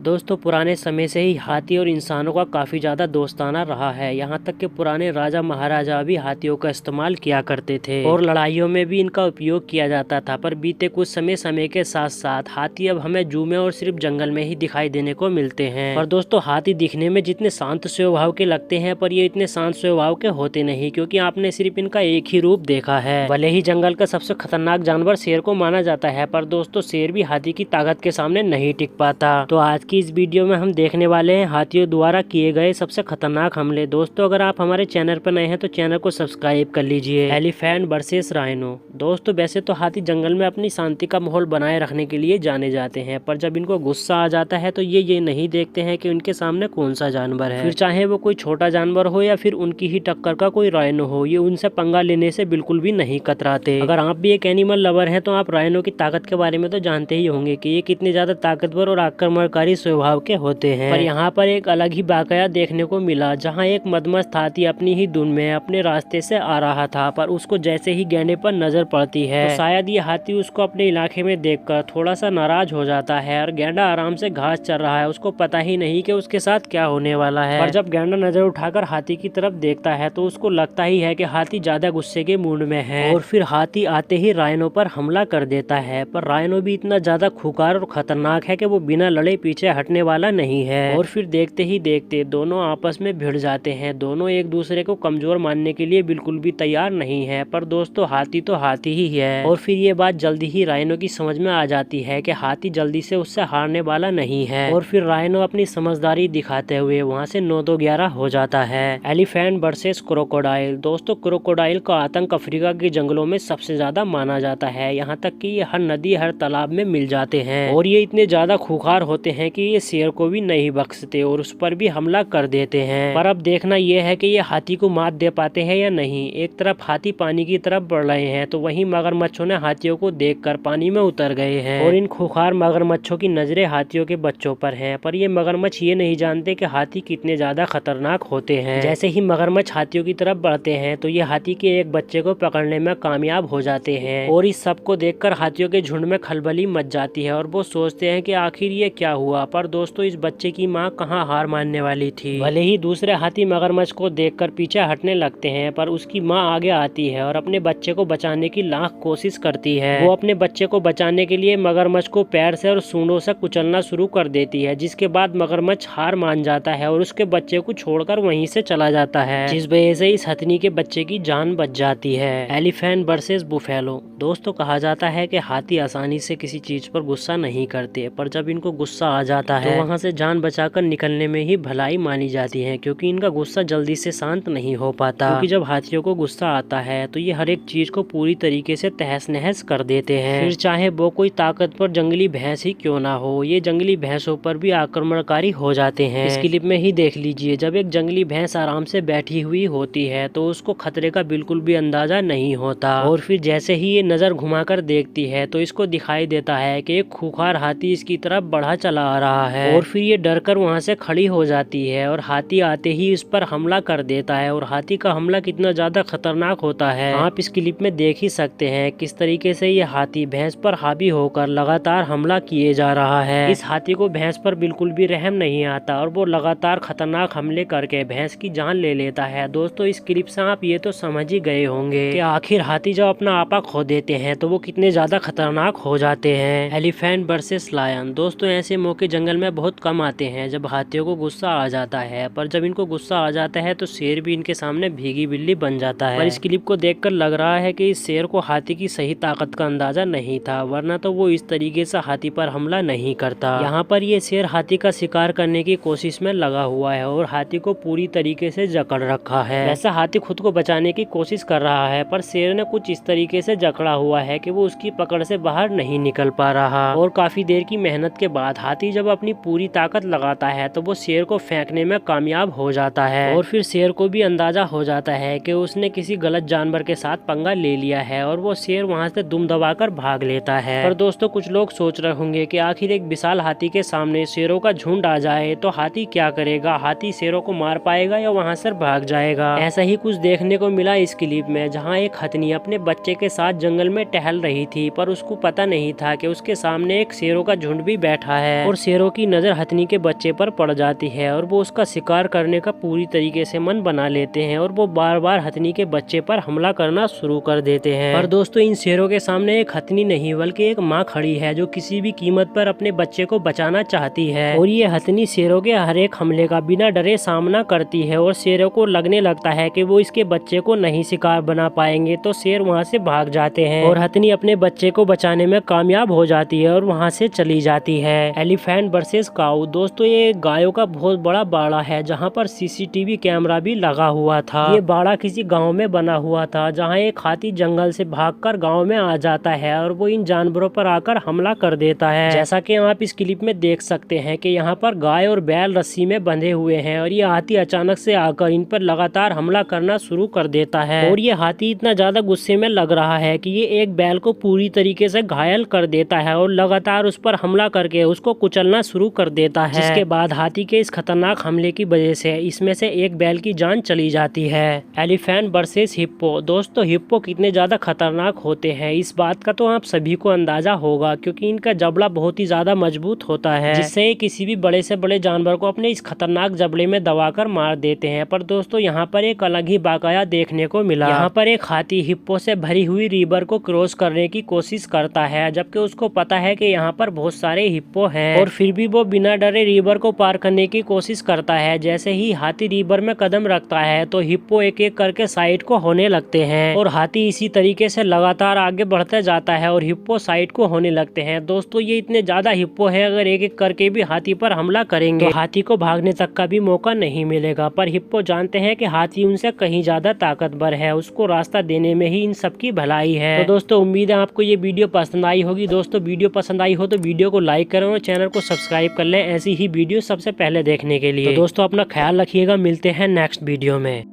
दोस्तों पुराने समय से ही हाथी और इंसानों का काफ़ी ज़्यादा दोस्ताना रहा है। यहाँ तक कि पुराने राजा महाराजा भी हाथियों का इस्तेमाल किया करते थे और लड़ाइयों में भी इनका उपयोग किया जाता था। पर बीते कुछ समय के साथ साथ हाथी अब हमें जू में और सिर्फ जंगल में ही दिखाई देने को मिलते हैं। और दोस्तों हाथी दिखने में जितने शांत स्वभाव के लगते हैं, पर ये इतने शांत स्वभाव के होते नहीं, क्योंकि आपने सिर्फ इनका एक ही रूप देखा है। भले ही जंगल का सबसे खतरनाक जानवर शेर को माना जाता है, पर दोस्तों शेर भी हाथी की ताकत के सामने नहीं टिक पाता। तो आज की इस वीडियो में हम देखने वाले हैं हाथियों द्वारा किए गए सबसे खतरनाक हमले। दोस्तों अगर आप हमारे चैनल पर नए हैं तो चैनल को सब्सक्राइब कर लीजिए। Elephant versus rhino. दोस्तों वैसे तो हाथी जंगल में अपनी शांति का माहौल बनाए रखने के लिए जाने जाते हैं, पर जब इनको गुस्सा आ जाता है तो ये नहीं देखते हैं कि उनके सामने कौन सा जानवर है, फिर चाहे वो कोई छोटा जानवर हो या फिर उनकी ही टक्कर का कोई राइनो हो, ये उनसे पंगा लेने से बिल्कुल भी नहीं कतराते। अगर आप भी एक एनिमल लवर हैं तो आप राइनो की ताकत के बारे में तो जानते ही होंगे कि ये कितने ज्यादा ताकतवर और आक्रमणकारी स्वभाव के होते हैं। पर यहाँ पर एक अलग ही वाकया देखने को मिला, जहाँ एक मदमस्त हाथी अपनी ही धुन में अपने रास्ते से आ रहा था, पर उसको जैसे ही गैंडे पर नजर पड़ती है तो शायद ये हाथी उसको अपने इलाके में देखकर थोड़ा सा नाराज हो जाता है। और गैंडा आराम से घास चर रहा है, उसको पता ही नहीं कि उसके साथ क्या होने वाला है। पर जब गैंडा नजर उठाकर हाथी की तरफ देखता है तो उसको लगता ही है कि हाथी ज्यादा गुस्से के मूड में है, और फिर हाथी आते ही राइनो पर हमला कर देता है। पर राइनो भी इतना ज्यादा खूंखार और खतरनाक है कि वो बिना लड़े पीछे हटने वाला नहीं है। और फिर देखते ही देखते दोनों आपस में भिड़ जाते हैं। दोनों एक दूसरे को कमजोर मानने के लिए बिल्कुल भी तैयार नहीं है। पर दोस्तों हाथी तो हाथी ही है, और फिर ये बात जल्दी ही राइनो की समझ में आ जाती है कि हाथी जल्दी से उससे हारने वाला नहीं है। और फिर राइनो अपनी समझदारी दिखाते हुए वहाँ से 9-2-11 हो जाता है। Elephant versus crocodile. दोस्तों क्रोकोडाइल का आतंक अफ्रीका के जंगलों में सबसे ज्यादा माना जाता है। यहाँ तक कि ये हर नदी हर तालाब में मिल जाते हैं, और ये इतने ज्यादा खूंखार होते हैं कि ये शेर को भी नहीं बख्शते और उस पर भी हमला कर देते हैं। पर अब देखना यह है कि ये हाथी को मात दे पाते हैं या नहीं। एक तरफ हाथी पानी की तरफ बढ़ रहे हैं तो वहीं मगरमच्छों ने हाथियों को देखकर पानी में उतर गए हैं, और इन खूंखार मगरमच्छों की नजरें हाथियों के बच्चों पर हैं। पर ये मगरमच्छ ये नहीं जानते कि हाथी कितने ज्यादा खतरनाक होते हैं। जैसे ही मगरमच्छ हाथियों की तरफ बढ़ते हैं तो ये हाथी के एक बच्चे को पकड़ने में कामयाब हो जाते हैं, और इस सब को देखकर हाथियों के झुंड में खलबली मच जाती है और वो सोचते हैं कि आखिर ये क्या हुआ। पर दोस्तों इस बच्चे की माँ कहाँ हार मानने वाली थी। भले ही दूसरे हाथी मगरमच्छ को देखकर पीछे हटने लगते हैं, पर उसकी माँ आगे आती है और अपने बच्चे को बचाने की लाख कोशिश करती है। वो अपने बच्चे को बचाने के लिए मगरमच्छ को पैर से और सूंडों से कुचलना शुरू कर देती है, जिसके बाद मगरमच्छ हार मान जाता है और उसके बच्चे को छोड़कर वहीं से चला जाता है, जिस वजह से इस हथनी के बच्चे की जान बच जाती है। Elephant versus buffalo. दोस्तों कहा जाता है कि हाथी आसानी से किसी चीज पर गुस्सा नहीं करते, पर जब इनको गुस्सा आ जाता है तो वहाँ से जान बचाकर निकलने में ही भलाई मानी जाती है, क्योंकि इनका गुस्सा जल्दी से शांत नहीं हो पाता। क्योंकि जब हाथियों को गुस्सा आता है तो ये हर एक चीज को पूरी तरीके से तहस नहस कर देते हैं, फिर चाहे वो कोई ताकतवर जंगली भैंस ही क्यों ना हो। ये जंगली भैंसों पर भी आक्रमणकारी हो जाते हैं। इस क्लिप में ही देख लीजिए, जब एक जंगली भैंस आराम से बैठी हुई होती है तो उसको खतरे का बिल्कुल भी अंदाजा नहीं होता, और फिर जैसे ही ये नजर घुमाकर देखती है तो इसको दिखाई देता है कि एक खूंखार हाथी इसकी तरफ बढ़ा चला आ रहा है, और फिर ये डरकर वहाँ से खड़ी हो जाती है और हाथी आते ही इस पर हमला कर देता है। और हाथी का हमला कितना ज्यादा खतरनाक होता है आप इस क्लिप में देख ही सकते हैं, किस तरीके से ये हाथी भैंस पर हावी होकर लगातार हमला किए जा रहा है। इस हाथी को भैंस पर बिल्कुल भी रहम नहीं आता और वो लगातार खतरनाक हमले करके भैंस की जान ले लेता है। दोस्तों इस क्लिप से आप ये तो समझ ही गए होंगे कि आखिर हाथी जब अपना आपा खो देते हैं तो वो कितने ज्यादा खतरनाक हो जाते हैं। Elephant versus lion. दोस्तों ऐसे मौके जंगल में बहुत कम आते हैं जब हाथियों को गुस्सा आ जाता है, पर जब इनको गुस्सा आ जाता है तो शेर भी इनके सामने भीगी बिल्ली बन जाता है। पर इस क्लिप को देखकर लग रहा है कि इस शेर को हाथी की सही ताकत का अंदाजा नहीं था, वरना तो वो इस तरीके से हाथी पर हमला नहीं करता। यहाँ पर ये शेर हाथी का शिकार करने की कोशिश में लगा हुआ है और हाथी को पूरी तरीके से जकड़ रखा है। वैसा हाथी खुद को बचाने की कोशिश कर रहा है, पर शेर ने कुछ इस तरीके से जकड़ा हुआ है कि वो उसकी पकड़ से बाहर नहीं निकल पा रहा। और काफी देर की मेहनत के बाद हाथी जब अपनी पूरी ताकत लगाता है तो वो शेर को फेंकने में कामयाब हो जाता है, और फिर शेर को भी अंदाजा हो जाता है कि उसने किसी गलत जानवर के साथ पंगा ले लिया है, और वो शेर वहाँ से दुम दबाकर भाग लेता है। पर दोस्तों कुछ लोग सोच रहे होंगे कि आखिर एक विशाल हाथी के सामने शेरों का झुंड आ जाए तो हाथी क्या करेगा, हाथी शेरों को मार पाएगा या वहाँ से भाग जाएगा। ऐसा ही कुछ देखने को मिला इस क्लिप में, जहाँ एक हथनी अपने बच्चे के साथ जंगल में टहल रही थी, पर उसको पता नहीं था कि उसके सामने एक शेरों का झुंड भी बैठा है और शेरों की नज़र हथनी के बच्चे पर पड़ जाती है और वो उसका शिकार करने का पूरी तरीके से मन बना लेते हैं और वो बार बार हथनी के बच्चे पर हमला करना शुरू कर देते हैं। और दोस्तों इन शेरों के सामने एक हथनी नहीं बल्कि एक माँ खड़ी है जो किसी भी कीमत पर अपने बच्चे को बचाना चाहती है। और ये हथनी शेरों के हर एक हमले का बिना डरे सामना करती है और शेरों को लगने लगता है कि वो इसके बच्चे को नहीं शिकार बना पाएंगे, तो शेर वहाँ से भाग जाते हैं और हथनी अपने बच्चे को बचाने में कामयाब हो जाती है और वहाँ से चली जाती है। एलिफेंट वर्सेस काऊ। दोस्तों ये गायों का बहुत बड़ा बाड़ा है जहाँ पर सीसीटीवी कैमरा भी लगा हुआ था। ये बाड़ा किसी गांव में बना हुआ था जहाँ एक हाथी जंगल से भागकर गांव में आ जाता है और वो इन जानवरों पर आकर हमला कर देता है। जैसा कि आप इस क्लिप में देख सकते हैं कि यहाँ पर गाय और बैल रस्सी में बंधे हुए हैं और ये हाथी अचानक से आकर इन पर लगातार हमला करना शुरू कर देता है। और ये हाथी इतना ज्यादा गुस्से में लग रहा है कि ये एक बैल को पूरी तरीके से घायल कर देता है और लगातार उस पर हमला करके उसको कुचलना शुरू कर देता है। जिसके बाद हाथी के इस खतरनाक हमले की वजह से इसमें से एक बैल की जान चली जाती है। Elephant versus hippo. दोस्तों हिप्पो कितने ज्यादा खतरनाक होते हैं इस बात का तो आप सभी को अंदाजा होगा क्योंकि इनका जबड़ा बहुत ही ज्यादा मजबूत होता है जिससे किसी भी बड़े से बड़े जानवर को अपने इस खतरनाक जबड़े में दबाकर मार देते हैं। पर दोस्तों यहाँ पर एक अलग ही वाकया देखने को मिला। यहाँ पर एक हाथी हिप्पो से भरी हुई रिवर को क्रॉस करने की कोशिश करता है जबकि उसको पता है कि यहाँ पर बहुत सारे हिप्पो हैं और फिर भी वो बिना डरे रिवर को पार करने की कोशिश करता है। जैसे ही हाथी रिवर में कदम रखता है तो हिप्पो एक एक करके साइड को होने लगते हैं और हाथी इसी तरीके से लगातार आगे बढ़ते जाता है और हिप्पो साइड को होने लगते हैं। दोस्तों ये इतने ज्यादा हिप्पो है अगर एक एक करके भी हाथी पर हमला करेंगे तो हाथी को भागने तक का भी मौका नहीं मिलेगा। पर हिप्पो जानते हैं कि हाथी उनसे कहीं ज्यादा ताकतवर है, उसको रास्ता देने में ही इन सबकी भलाई है। तो दोस्तों उम्मीद है आपको ये वीडियो पसंद आई होगी। दोस्तों वीडियो पसंद आई हो तो वीडियो को लाइक करें और चैनल को सब्सक्राइब कर लें ऐसी ही वीडियो सबसे पहले देखने के लिए। तो दोस्तों अपना ख्याल रखिएगा, मिलते हैं नेक्स्ट वीडियो में।